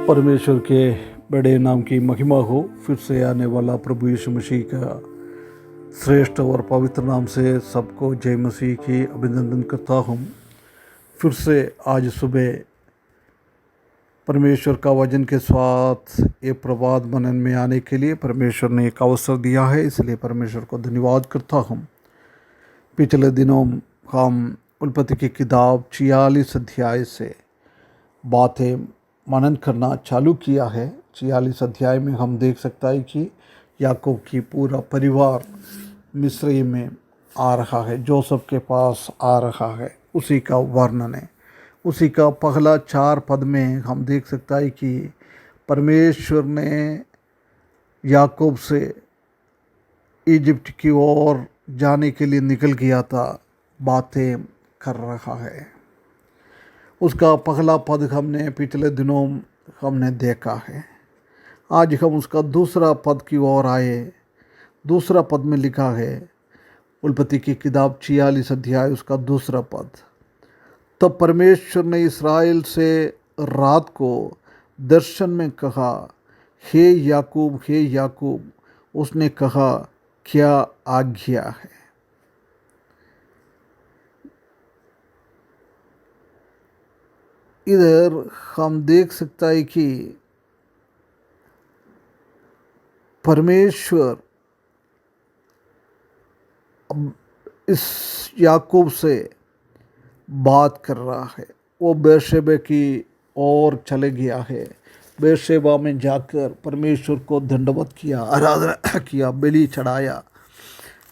परमेश्वर के बड़े नाम की महिमा हो। फिर से आने वाला प्रभु यीशु मसीह का श्रेष्ठ और पवित्र नाम से सबको जय मसीह की अभिनंदन करता हूँ। फिर से आज सुबह परमेश्वर का वचन के साथ ये प्रभात मनन में आने के लिए परमेश्वर ने एक अवसर दिया है, इसलिए परमेश्वर को धन्यवाद करता हूँ। पिछले दिनों हम उत्पत्ति की किताब 46 अध्याय से बातें मनन करना चालू किया है। 46 अध्याय में हम देख सकता है कि याकूब की पूरा परिवार मिस्र में आ रहा है, जोसेफ के पास आ रहा है, उसी का वर्णन है। उसी का पहला 4 पद में हम देख सकता है कि परमेश्वर ने याकूब से इजिप्ट की ओर जाने के लिए निकल गया था, बातें कर रहा है। उसका पहला पद हमने पिछले दिनों हमने देखा है। आज हम उसका दूसरा पद की ओर आए। दूसरा पद में लिखा है, उत्पत्ति की किताब 46 अध्याय उसका दूसरा पद। तब परमेश्वर ने इस्राएल से रात को दर्शन में कहा, हे याकूब, हे याकूब। उसने कहा, क्या आज्ञा है? इधर हम देख सकता है कि परमेश्वर इस याकूब से बात कर रहा है। वो बेर्शेबा की ओर चले गया है। बेर्शेबा में जाकर परमेश्वर को दंडवत किया, आराधना किया, बलि चढ़ाया।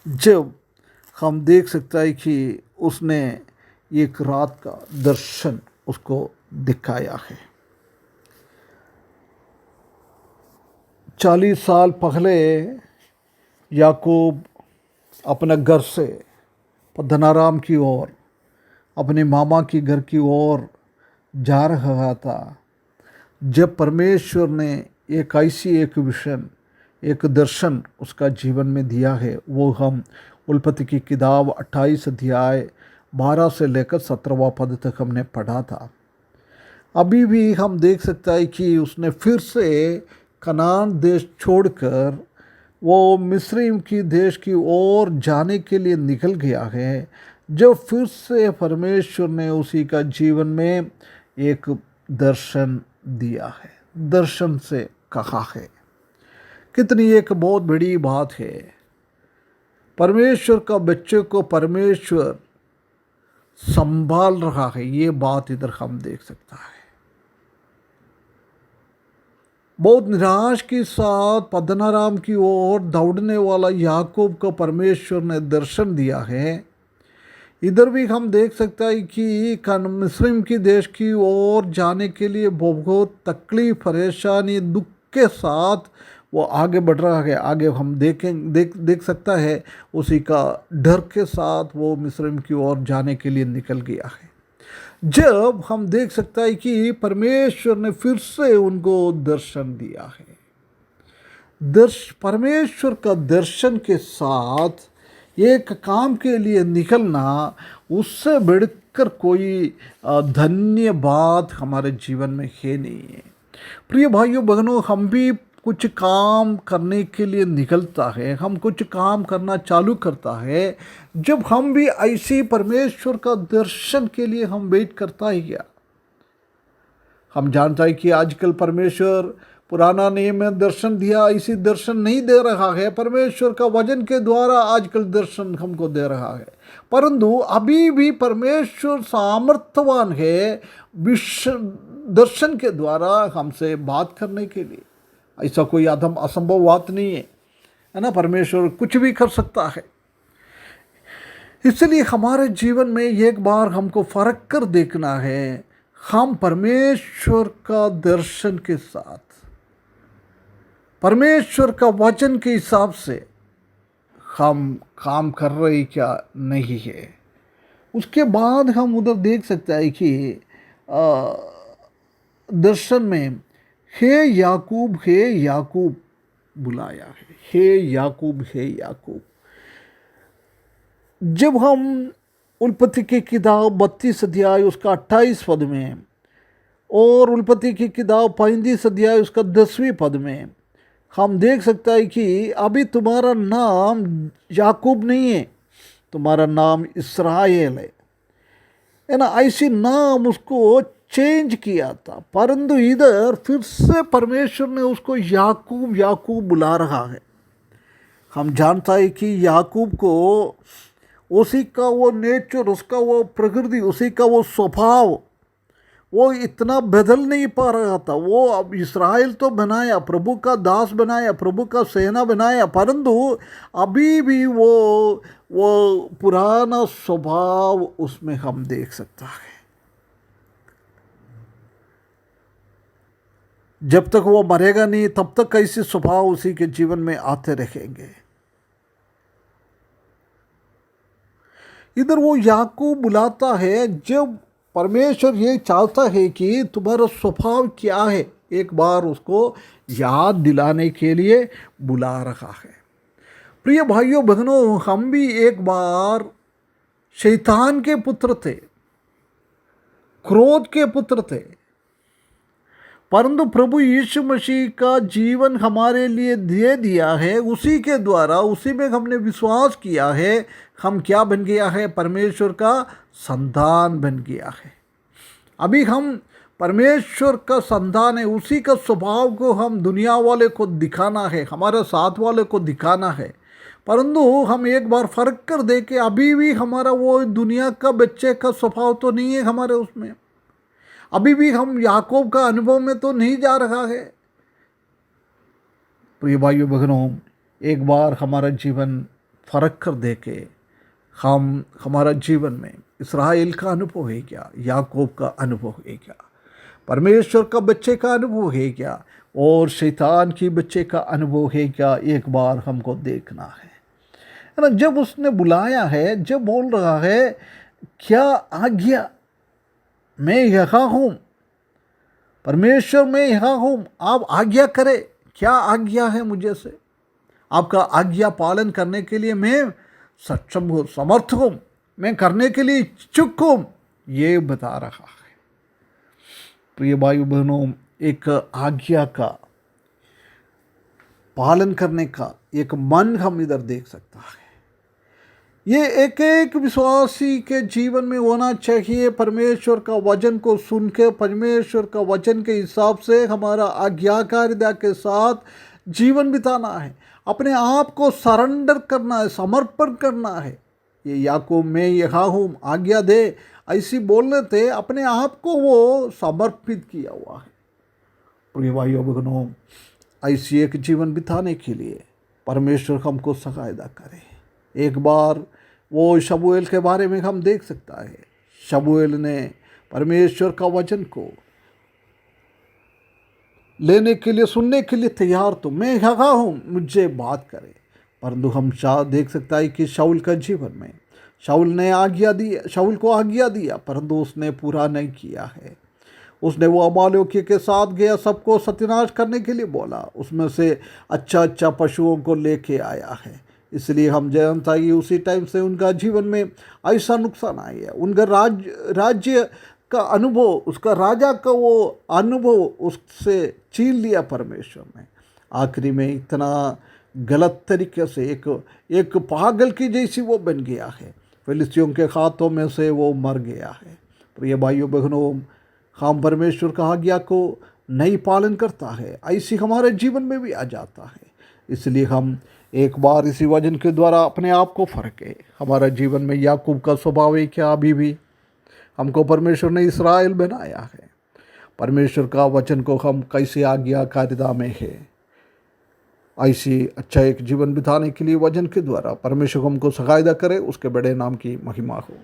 जब हम देख सकता है कि उसने एक रात का दर्शन उसको दिखाया है। 40 साल पहले याकूब अपने घर से पद्दनाराम की ओर, अपने मामा की घर की ओर जा रहा था, जब परमेश्वर ने एक ऐसी एक विजन, एक दर्शन उसका जीवन में दिया है। वो हम उत्पत्ति की किताब 28 अध्याय 12 से लेकर 17वां पद तक हमने पढ़ा था। अभी भी हम देख सकता है कि उसने फिर से कनान देश छोड़कर वो मिस्र की देश की ओर जाने के लिए निकल गया है, जब फिर से परमेश्वर ने उसी का जीवन में एक दर्शन दिया है, दर्शन से कहा है। कितनी एक बहुत बड़ी बात है। परमेश्वर का बच्चे को परमेश्वर संभाल रहा है, ये बात इधर हम देख सकता है। बहुत निराश के साथ पद्दनाराम की ओर दौड़ने वाला याकूब को परमेश्वर ने दर्शन दिया है। इधर भी हम देख सकता है कि मिस्र की देश की ओर जाने के लिए बहुत तकलीफ, परेशानी, दुख के साथ वो आगे बढ़ रहा है। आगे हम देख सकता है उसी का डर के साथ वो मिस्र की ओर जाने के लिए निकल गया है। जब हम देख सकता है कि परमेश्वर ने फिर से उनको दर्शन दिया है। परमेश्वर का दर्शन के साथ एक काम के लिए निकलना, उससे बढ़कर कोई धन्य बात हमारे जीवन में है नहीं है। प्रिय भाइयों बहनों, हम भी कुछ काम करने के लिए निकलता है, हम कुछ काम करना चालू करता है, जब हम भी ऐसी परमेश्वर का दर्शन के लिए हम वेट करता है क्या? हम जानता है कि आजकल परमेश्वर पुराना नियम में दर्शन दिया, इसी दर्शन नहीं दे रहा है। परमेश्वर का वचन के द्वारा आजकल दर्शन हमको दे रहा है, परंतु अभी भी परमेश्वर सामर्थ्यवान है दर्शन के द्वारा हमसे बात करने के लिए। ऐसा कोई असंभव बात नहीं है ना। परमेश्वर कुछ भी कर सकता है। इसलिए हमारे जीवन में एक बार हमको फर्क कर देखना है। हम परमेश्वर का दर्शन के साथ, परमेश्वर का वचन के हिसाब से हम काम कर रहे क्या नहीं है। उसके बाद हम उधर देख सकते हैं कि दर्शन में हे याकूब, हे याकूब बुलाया है। हे याकूब, हे याकूब। जब हम उत्पत्ति की किताब 32 अध्याय उसका 28 पद में और उत्पत्ति की किताब 35 अध्याय उसका 10वीं पद में हम देख सकता है कि अभी तुम्हारा नाम याकूब नहीं है, तुम्हारा नाम इसराइल है ना। ऐसी नाम उसको चेंज किया था, परंतु इधर फिर से परमेश्वर ने उसको याकूब याकूब बुला रहा है। हम जानता है कि याकूब को उसी का वो नेचर, उसका वो प्रकृति, उसी का वो स्वभाव वो इतना बदल नहीं पा रहा था। वो अब इस्राएल तो बनाया, प्रभु का दास बनाया, प्रभु का सेना बनाया, परंतु अभी भी वो पुराना स्वभाव उसमें हम देख सकता है। जब तक वो मरेगा नहीं तब तक ऐसे स्वभाव उसी के जीवन में आते रहेंगे। इधर वो याकूब बुलाता है जब परमेश्वर ये चाहता है कि तुम्हारा स्वभाव क्या है, एक बार उसको याद दिलाने के लिए बुला रहा है। प्रिय भाइयों बहनों, हम भी एक बार शैतान के पुत्र थे, क्रोध के पुत्र थे, परंतु प्रभु यीशु मसीह का जीवन हमारे लिए दे दिया है। उसी के द्वारा, उसी में हमने विश्वास किया है, हम क्या बन गया है? परमेश्वर का संतान बन गया है। अभी हम परमेश्वर का संतान है, उसी का स्वभाव को हम दुनिया वाले को दिखाना है, हमारे साथ वाले को दिखाना है। परंतु हम एक बार फर्क कर दे कि अभी भी हमारा वो दुनिया का बच्चे का स्वभाव तो नहीं है हमारे उसमें। अभी भी हम याकूब का अनुभव में तो नहीं जा रहा है। प्रिय भाइयों बहनों, एक बार हमारा जीवन फर्क कर दे के हम हमारा जीवन में इस्राएल का अनुभव है क्या, याकूब का अनुभव है क्या, परमेश्वर का बच्चे का अनुभव है क्या, और शैतान की बच्चे का अनुभव है क्या, एक बार हमको देखना है ना। जब उसने बुलाया है, जब बोल रहा है क्या आज्ञा, मैं यहाँ हूँ, परमेश्वर मैं यहाँ हूँ, आप आज्ञा करें। क्या आज्ञा है मुझे से? आपका आज्ञा पालन करने के लिए मैं सक्षम हूँ, समर्थ हूँ, मैं करने के लिए इच्छुक हूँ, ये बता रहा है। प्रिय भाई बहनों, एक आज्ञा का पालन करने का एक मन हम इधर देख सकता है। ये एक एक विश्वासी के जीवन में होना चाहिए। परमेश्वर का वचन को सुन के, परमेश्वर का वचन के हिसाब से हमारा आज्ञाकारिता के साथ जीवन बिताना है, अपने आप को सरेंडर करना है, समर्पण करना है। ये याकूब मैं यहाँ हूँ, आज्ञा दे, ऐसी बोलने थे, अपने आप को वो समर्पित किया हुआ है। प्रिय भाइयों बहनों, ऐसी एक जीवन बिताने के लिए परमेश्वर हमको सहायता करे। एक बार वो शमूएल के बारे में हम देख सकता है। शमूएल ने परमेश्वर का वचन को लेने के लिए, सुनने के लिए तैयार, तो मैं यहाँ हूँ, मुझे बात करे। परंतु हम देख सकता है कि शाऊल का जीवन में शाऊल ने आज्ञा दी, शाऊल को आज्ञा दिया, परंतु उसने पूरा नहीं किया है। उसने वो अमालेकियों के साथ गया, सबको सत्यानाश करने के लिए बोला, उसमें से अच्छा पशुओं को लेके आया है। इसलिए हम जानता है कि उसी टाइम से उनका जीवन में ऐसा नुकसान आया। उनका राज्य का अनुभव, उसका राजा का वो अनुभव उससे छीन लिया परमेश्वर ने। आखिरी में इतना गलत तरीके से एक पागल की जैसी वो बन गया है, फिलिस्तियों के हाथों में से वो मर गया है। प्रिय भाइयों बहनों, हम परमेश्वर का आज्ञा को नहीं पालन करता है, ऐसी हमारे जीवन में भी आ जाता है। इसलिए हम एक बार इसी वचन के द्वारा अपने आप को फरके। हमारा जीवन में याकूब का स्वभाव है क्या? अभी भी हमको परमेश्वर ने इस्राएल बनाया है। परमेश्वर का वचन को हम कैसे आज्ञाकारिता में है, ऐसी अच्छा एक जीवन बिताने के लिए वचन के द्वारा परमेश्वर हमको सहायता करे। उसके बड़े नाम की महिमा हो।